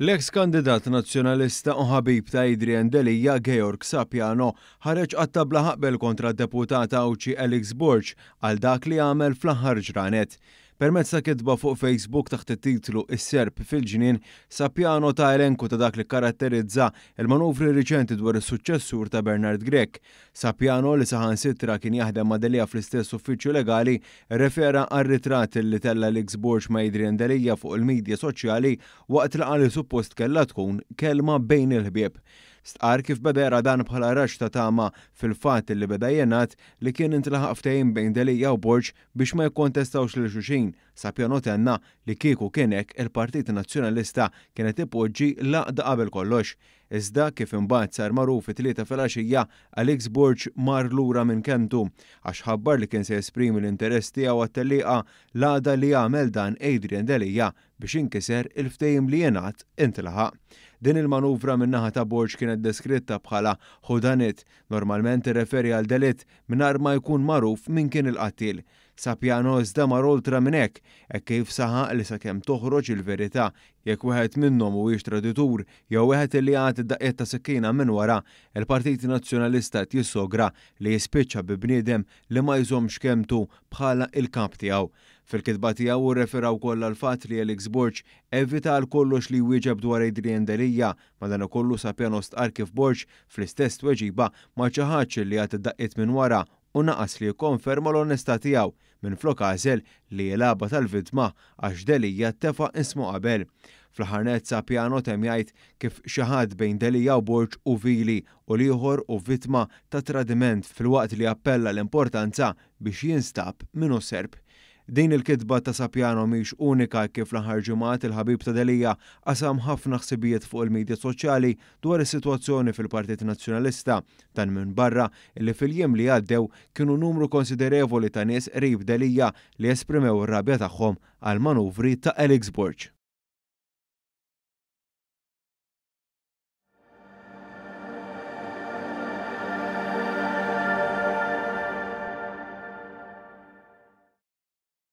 L-eks kandidat nazzjonalista u ħabib ta' Adrian Delija Georg Sapiano ħareġ għat-tabla ħaqbel kontra d-deputata Awċi Alex Borg għal dak li għamel fl-aħħar ġranet. Permezz ta' kitba fuq Facebook taħt it-titlu "Is-Serb fil-ġnien", Sapiano ta' elenku ta' dak li karatterizza il-manuvri riċenti dwar is-suċċessur ta' Bernard Grech. Sapiano li saħansitra kien jaħdem ma' Delija fl-istess uffiċċju legali refera għar-ritratt li tella Alex Borg ma' Adrian Delija fuq il-medja soċjali waqt li qal suppost kellha tkun kelma bejn il-ħbieb. Stqar kif beda dan bħala raġġ ta' tama fil-fatt li beda jingħad li kien intlaħaq ftehim bejn Delija u Borg biex ma jikkontestawx lil xulxin. Sapiano tenna li kieku kien hekk il-Partit Nazzjonalista kienet ipoġġi l-għaqda qabel kollox. Iżda kif imbagħad sar magħruf it-tlieta filgħaxija Alex Borg mar lura minn kemtu għax ħabbar li kien se jesprimi l-interess tiegħu għat-tellieqa l-għada li jagħmel dan Adrian Delija biex inkiser il-ftehim li jingħad intlaħaq. Din il-manuvra min-naħa ta' Borg kienet deskritta bħala ħudanit, normalment irreferi għal delitt mingħajr ma jkun magħruf min kien il-qattil. Sapiano iżda mar oltra minn hekk kif saħaq li sakemm toħroġ il-verità jekk wieħed minnhom huwiex traditur jew wieħed li għad id-daqqiet ta' sikkina minn wara, il-Partit Nazzjonalista jissogra li jispiċċa bi bniedem li ma jżommx kemmtu bħala il-kap tiegħu. Fil-kitba tiegħu rreferaw wkoll għal fatt li Alex Borg evita għal kollox li jwieġeb dwar Adrian Delija, madankollu Sapiano stqar kif Borg fl-istess tweġiba ma ċaħadx li għad id-daqqiet minn wara u naqas li jikkonferma l-onestà tiegħu minflok għażel li l-għaba tal-vittma għax Delija tefa' ismu qabel. Fl-aħħar nett Sapiano temm jgħid kif xi ħadd bejn Delija u Borg u vili u ieħor u vittma ta' tradiment filwaqt li appella l-importanza biex jinstab minnu Serb. Din il-kitba ta' Sapiano mhix unika kif l-aħħar ġimgħat il-ħabib ta' Delija qasam ħafna ħsibijiet fuq il-medja soċjali dwar is-sitwazzjoni fil-Partit Nazzjonalista tan minn barra illi fil-jiem li għaddew kienu numru konsiderevoli ta' nies qrib Delija li esprimew ir-rabja tagħhom għal manuvri ta' Alex Borg.